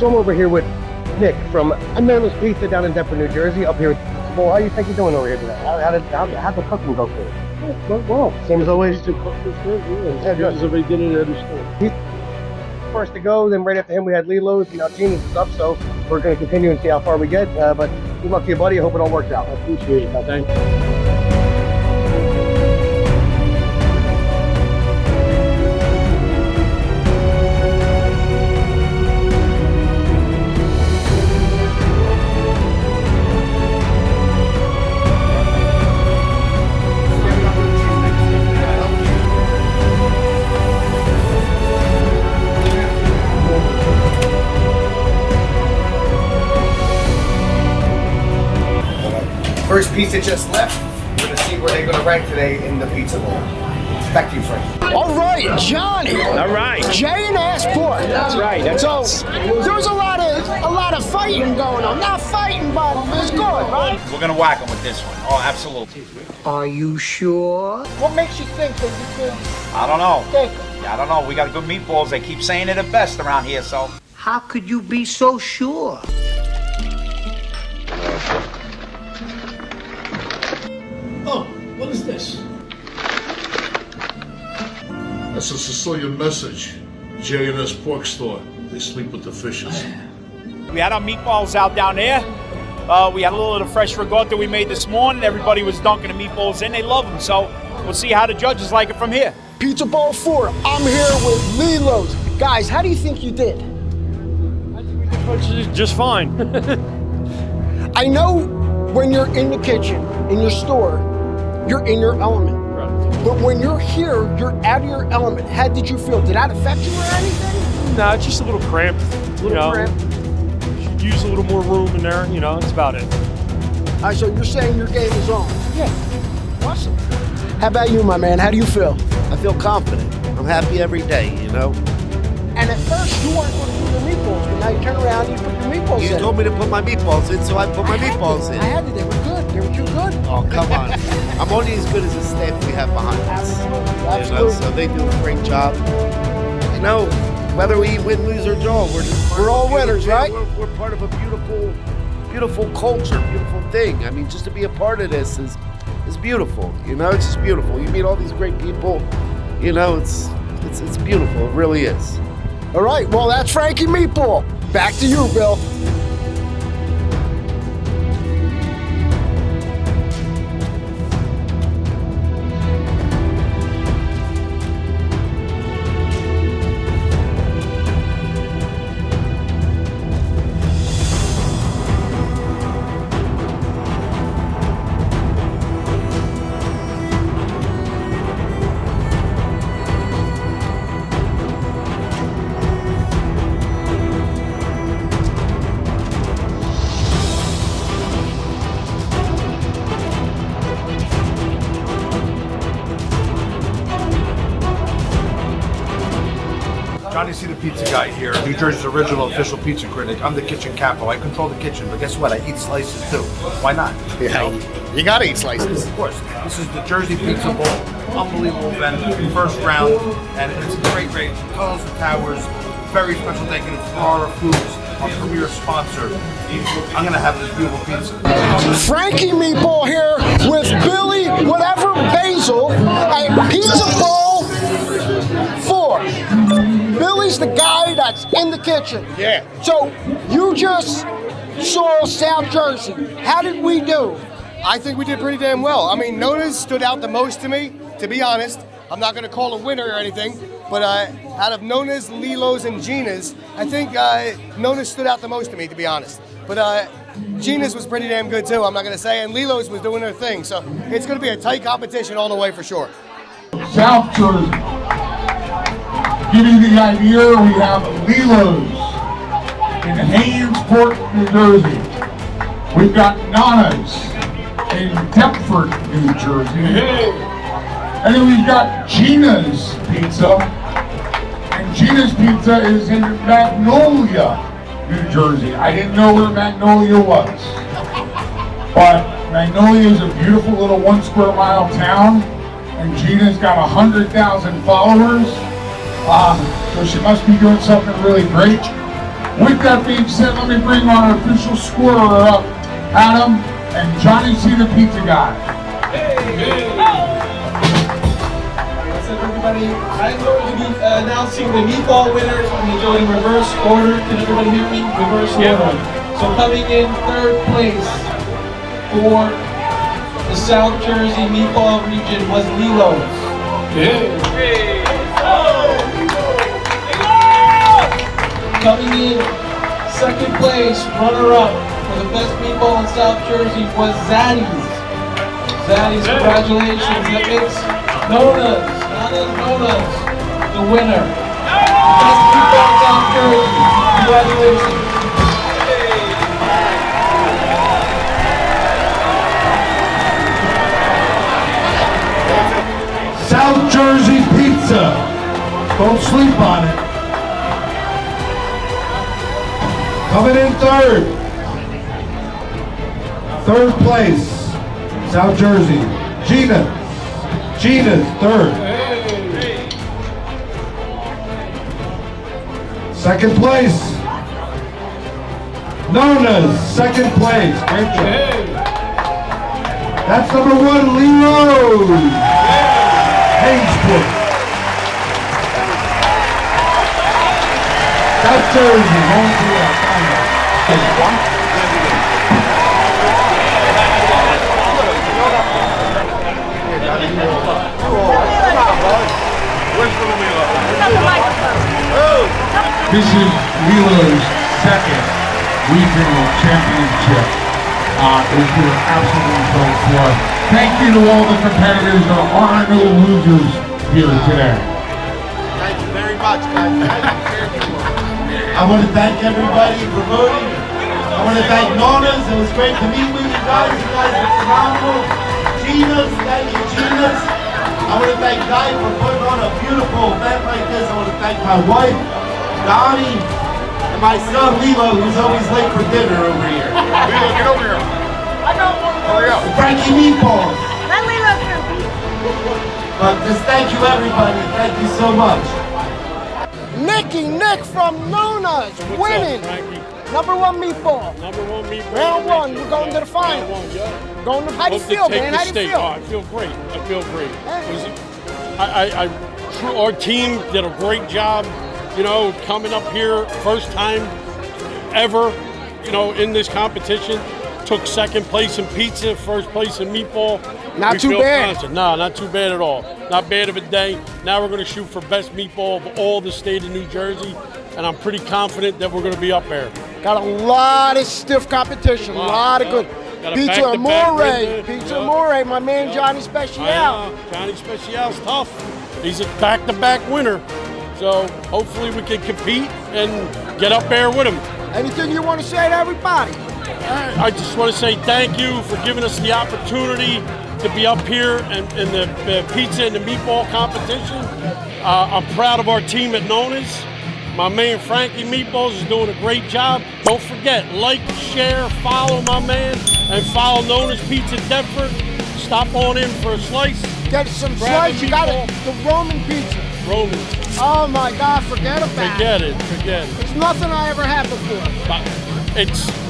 So I'm over here with Nick from Finalist Pizza down in Deptford, New Jersey, up here. Well, how do you think you're doing over here today? How'd the cooking go for you? Well, same as always. The cook was good, yeah. Good as every dinner at the store. He's first to go, then right after him we had Lilo's, and now Gina's is up, so we're going to continue and see how far we get. But good luck to you, buddy. I hope it all works out. I appreciate it. Thank you. First pizza just left. We're going to see where they're going to rank today in the pizza bowl. Back to you, Frank. All right, Johnny. All right. J&S pork. That's right. So there's a lot of fighting going on. Not fighting, but it's good, right? We're gonna whack them with this one. Oh, absolutely. Are you sure? What makes you think that you can I don't know. take them? Yeah, I don't know. We got good meatballs. They keep saying it the best around here, so. How could you be so sure? Oh, what is this? That's a Sicilian message. J&S Pork Store. They sleep with the fishes. We had our meatballs out down there. We had a little of the fresh ricotta we made this morning. Everybody was dunking the meatballs in. They love them, so we'll see how the judges like it from here. Pizza Bowl 4. I'm here with Lilo's. Guys, how do you think you did? I think we did just fine. I know when you're in the kitchen, in your store, you're in your element. Right. But when you're here, you're out of your element. How did you feel? Did that affect you or anything? No, it's just a little cramped. Cramped? Should use a little more room in there, that's about it. All right, so you're saying your game is on? Yeah. Awesome. How about you, my man? How do you feel? I feel confident. I'm happy every day, And at first, you weren't going to do the meatballs, but now you turn around and you put your meatballs in. You told me to put my meatballs in, so I put my meatballs in. I had to. They were good. They were too good. Oh, come on. I'm only as good as the staff we have behind us. Absolutely. So they do a great job. Whether we win, lose, or draw, we're all winners, right? We're part of a beautiful culture, beautiful thing. I mean, just to be a part of this is beautiful. It's just beautiful. You meet all these great people. It's beautiful. It really is. All right, well, that's Frankie Meatball. Back to you, Bill. Johnny C, the pizza guy here, New Jersey's original official pizza critic. I'm the kitchen capo. I control the kitchen, but guess what? I eat slices too. Why not? Yeah, you gotta eat slices. Of course. This is the Jersey Pizza Bowl. Unbelievable event. First round, and it's a great race. Tunnels and Towers. Very special thank you to Flora Foods, our premier sponsor. I'm gonna have this beautiful pizza. Frankie Meatball here with Billy, whatever, Basil, at Pizza Bowl 4. Billy's the guy that's in the kitchen. Yeah. So you just saw South Jersey. How did we do? I think we did pretty damn well. I mean, Nona's stood out the most to me, to be honest. I'm not going to call a winner or anything, but out of Nona's, Lilo's, and Gina's, I think Nona's stood out the most to me, to be honest. But Gina's was pretty damn good too, I'm not going to say, and Lilo's was doing her thing. So it's going to be a tight competition all the way for sure. South Jersey. Give you the idea, we have Lilo's in Hainesport, New Jersey. We've got Nana's in Deptford, New Jersey. And then we've got Gina's Pizza. And Gina's Pizza is in Magnolia, New Jersey. I didn't know where Magnolia was. But Magnolia is a beautiful little 1 square mile town. And Gina's got 100,000 followers. So she must be doing something really great. With that being said, let me bring our official scorer up, Adam and Johnny C. the Pizza Guy. What's up, everybody? I'm going to be announcing the meatball winners. I'm going to go in reverse order. Can everybody hear me? Reverse order. So coming in 3rd place for the South Jersey meatball region was Lilo's. Coming in 2nd place, runner-up for the best meatball in South Jersey was Zaddy's. Zaddy's, congratulations. That makes Nona's the winner. Best meatball in South Jersey. Congratulations. South Jersey Pizza. Don't sleep on it. Coming in 3rd. 3rd place, South Jersey. Gina's 3rd. 2nd place, Nona's 2nd place. Great job. That's number 1, Lilo's. Hainsport. South Jersey, home to us. This is Lilo's 2nd regional championship. Which we're absolutely thrilled for. Thank you to all the competitors. There are no losers here today. Thank you very much, guys. I want to thank everybody for voting. I want to thank Nona's. It was great to meet with you guys. You guys are phenomenal. Gina's, thank you, Gina's. I want to thank Guy for putting on a beautiful event like this. I want to thank my wife, Donnie, and my son, Lilo, who's always late for dinner over here. Lilo, get over here. I got one more. Frankie Meatballs. Let Lilo's compete. But just thank you, everybody. Thank you so much. Nick from Nona's winning. Number 1 meatball. Number 1 meatball. Round 1, we're going to the final. Going to, how do you feel, man? How do you feel? Oh, I feel great. Our team did a great job, coming up here, first time ever, in this competition. Took 2nd place in pizza, 1st place in meatball. Not too bad. No, not too bad at all. Not bad of a day. Now we're going to shoot for best meatball of all the state of New Jersey, and I'm pretty confident that we're going to be up there. Got a lot of stiff competition, a lot of good. Pizza Amore, my man Johnny Special. Johnny Special's tough. He's a back-to-back winner. So hopefully we can compete and get up there with him. Anything you want to say to everybody? I just want to say thank you for giving us the opportunity to be up here in the pizza and the meatball competition. I'm proud of our team at Nona's. My man Frankie Meatballs is doing a great job. Don't forget, like, share, follow my man, and follow Nona's Pizza Deptford. Stop on in for a slice. Get some slice. You got it. The Roman pizza. Roman. Oh my God! Forget about it. Forget it. It's nothing I ever had before.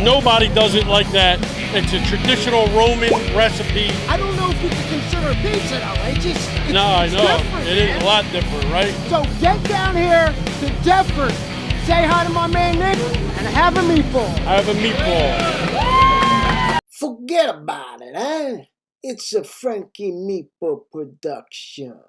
Nobody does it like that. It's a traditional Roman recipe. I don't know if you can consider pizza though. It's I know. Different, it is a lot different, right? So get down here to Deptford. Say hi to my man Nick and have a meatball. Have a meatball. Forget about it, huh? It's a Frankie Meatball production.